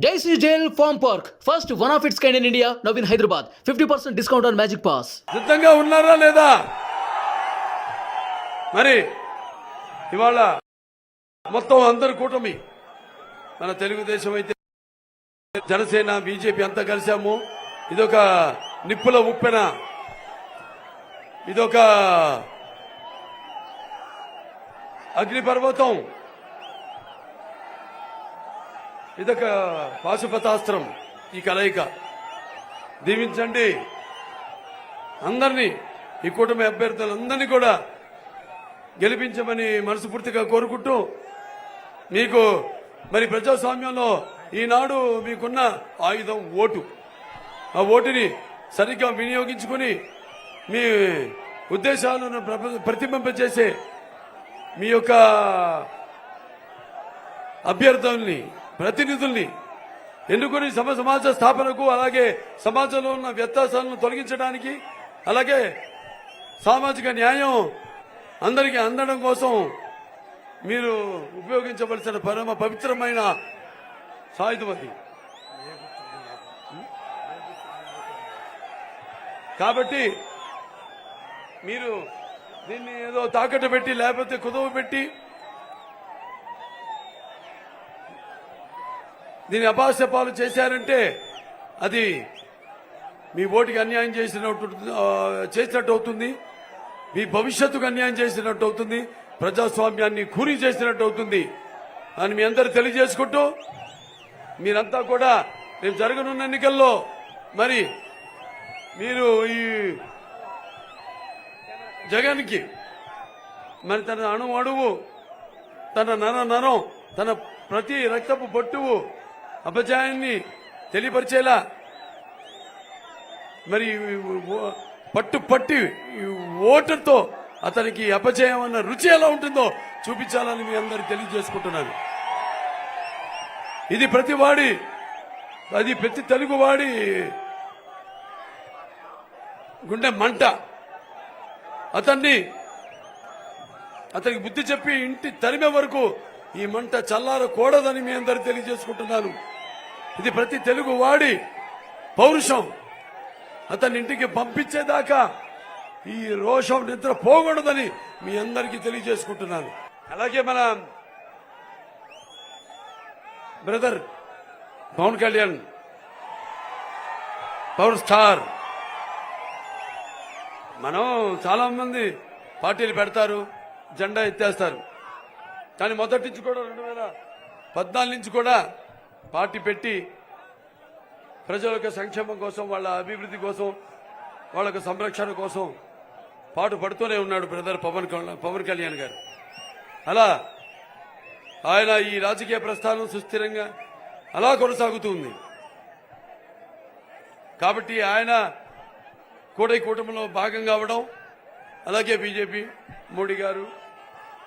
Daisy Jail Farm Park, first one of its kind in India, now in Hyderabad. 50% discount on Magic Pass. సిద్ధంగా ఉన్నారా లేదా? మరి ఇవాళ మొత్తం అందరు కూటమి మన తెలుగుదేశం అయితే జనసేన బీజేపీ అంతా కలిసాము. ఇదొక నిప్పుల ఉప్పెన, ఇదొక అగ్నిపర్వతం, ఇదొక పాశుపతాస్త్రం. ఈ కలయిక దీవించండి అందరినీ, ఈ కూటమి అభ్యర్థులందరినీ కూడా గెలిపించమని మనస్ఫూర్తిగా కోరుకుంటూ, మీకు మరి ప్రజాస్వామ్యంలో ఈనాడు మీకున్న ఆయుధం ఓటు. ఆ ఓటుని సరిగ్గా వినియోగించుకుని మీ ఉద్దేశాలను ప్రతిబింబచేసే మీ యొక్క అభ్యర్థుల్ని, ప్రతినిధుల్ని ఎన్నుకొని సమాజ స్థాపనకు, అలాగే సమాజంలో ఉన్న వ్యత్యాసాలను తొలగించడానికి, అలాగే సామాజిక న్యాయం అందరికీ అందడం కోసం మీరు ఉపయోగించవలసిన పరమ పవిత్రమైన సాయుధం అది. కాబట్టి మీరు దీన్ని ఏదో తాకట్టు పెట్టి, లేకపోతే కుదువ పెట్టి దీన్ని అపాస్యపాలు చేశారంటే అది మీ ఓటుకి అన్యాయం చేసినట్టు అవుతుంది, మీ భవిష్యత్తుకు అన్యాయం చేసినట్టు అవుతుంది, ప్రజాస్వామ్యాన్ని కూని చేసినట్టు అవుతుంది అని మీ అందరూ తెలియజేసుకుంటూ, మీరంతా కూడా రేపు జరగనున్న ఎన్నికల్లో మరి మీరు ఈ జగన్కి మరి తన అణువు తన నరం తన ప్రతి రక్తపు బొట్టువు అపజయాన్ని తెలియపరిచేలా మరి పట్టి ఓటుతో అతనికి అపజయం అన్న రుచి ఎలా ఉంటుందో చూపించాలని మీ అందరు తెలియజేసుకుంటున్నాను. ఇది ప్రతి తెలుగువాడి గుండె మంట. అతనికి బుద్ధి చెప్పి ఇంటి తరిమే వరకు ఈ మంట చల్లారకూడదని మీ అందరు తెలియజేసుకుంటున్నాను. ఇది ప్రతి తెలుగు వాడి పౌరుషం. అతని ఇంటికి పంపించేదాకా ఈ రోషం నిద్ర పోకూడదని మీ అందరికీ తెలియజేసుకుంటున్నాను. అలాగే మన brother Pawan Kalyan, power star. మనం చాలా మంది పార్టీలు పెడతారు, జెండా ఎత్తేస్తారు. కానీ మొదటి నుంచి కూడా 2014 నుంచి కూడా పార్టీ పెట్టి ప్రజల యొక్క సంక్షేమం కోసం, వాళ్ళ అభివృద్ధి కోసం, వాళ్ళ యొక్క సంరక్షణ కోసం పాటు పడుతూనే ఉన్నాడు బ్రదర్ పవన్ కళ్యాణ్ గారు. అలా ఆయన ఈ రాజకీయ ప్రస్థానం సుస్థిరంగా అలా కొనసాగుతుంది. కాబట్టి ఆయన కూడా ఈ కూటమిలో భాగం కావడం, అలాగే బీజేపీ మోడీ గారు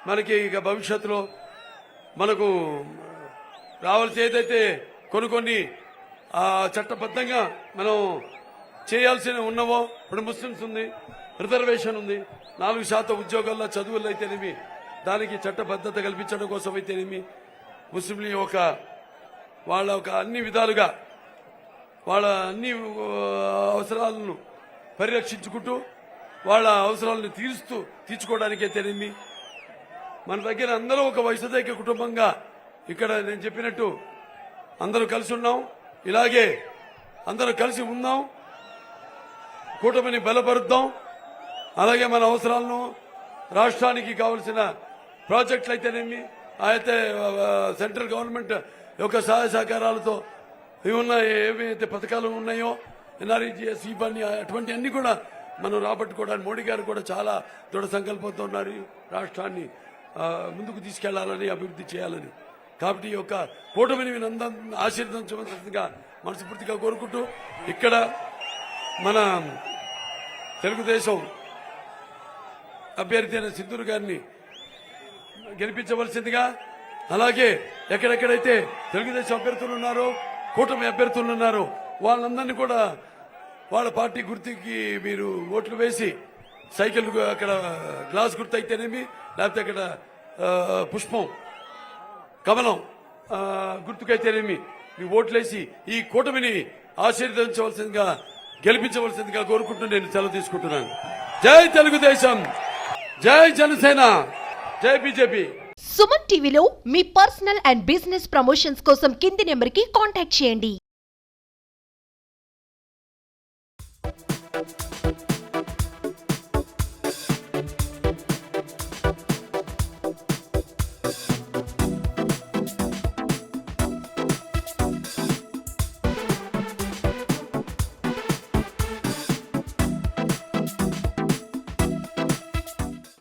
మనకి ఇక భవిష్యత్తులో మనకు రావాల్సి ఏదైతే కొన్ని చట్టబద్ధంగా మనం చేయాల్సిన ఉన్నవో, ఇప్పుడు ముస్లిమ్స్ ఉంది, రిజర్వేషన్ ఉంది, 4% ఉద్యోగాల్లో చదువులు అయితేనేమి, దానికి చట్టబద్ధత కల్పించడం కోసం అయితేనేమి, ముస్లింల వాళ్ళ అన్ని విధాలుగా వాళ్ళ అన్ని అవసరాలను పరిరక్షించుకుంటూ వాళ్ళ అవసరాలను తీర్చుకోవడానికి అయితేనేమి, మన దగ్గర అందరూ ఒక వైసదైక్య కుటుంబంగా ఇక్కడ నేను చెప్పినట్టు అందరూ కలిసి ఉన్నాం. ఇలాగే అందరూ కలిసి ఉందాం, కూటమిని బలపరుద్దాం. అలాగే మన అవసరాలను, రాష్ట్రానికి కావలసిన ప్రాజెక్టులు అయితేనేమి, అయితే సెంట్రల్ గవర్నమెంట్ యొక్క సహాయ సహకారాలతో ఏవైతే పథకాలు ఉన్నాయో, ఎన్ఆర్ఈజీఎస్, ఇవన్నీ అటువంటి అన్ని కూడా మనం రాబట్టుకోవడానికి మోడీ గారు కూడా చాలా దృఢ సంకల్పంతో ఉన్నారు. రాష్ట్రాన్ని ముందుకు తీసుకెళ్లాలని, అభివృద్ధి చేయాలని. కాబట్టి ఈ యొక్క కూటమిని ఆశీర్వదించవలసిందిగా మనస్ఫూర్తిగా కోరుకుంటూ, ఇక్కడ మన తెలుగుదేశం అభ్యర్థి అయిన సింధూరు గారిని గెలిపించవలసిందిగా, అలాగే ఎక్కడెక్కడైతే తెలుగుదేశం అభ్యర్థులు ఉన్నారో, కూటమి అభ్యర్థులు ఉన్నారో, వాళ్ళందరినీ కూడా వాళ్ళ పార్టీ గుర్తుకి మీరు ఓట్లు వేసి, సైకిల్ అక్కడ గ్లాస్ గుర్తు అయితేనేమి, లేకపోతే అక్కడ పుష్పం, కమలం గుర్తుకైతేనేమి మీ ఓట్లేసి ఈ కూటమిని ఆశీర్వదించవలసిందిగా గెలిపించవలసిందిగా కోరుకుంటూ నేను సెలవు తీసుకుంటున్నాను. జై తెలుగుదేశం, జై జనసేన, జై బీజేపీ. సుమన్ టీవీలో మీ పర్సనల్ అండ్ బిజినెస్ ప్రమోషన్స్ కోసం కింది నెంబర్కి కాంటాక్ట్ చేయండి.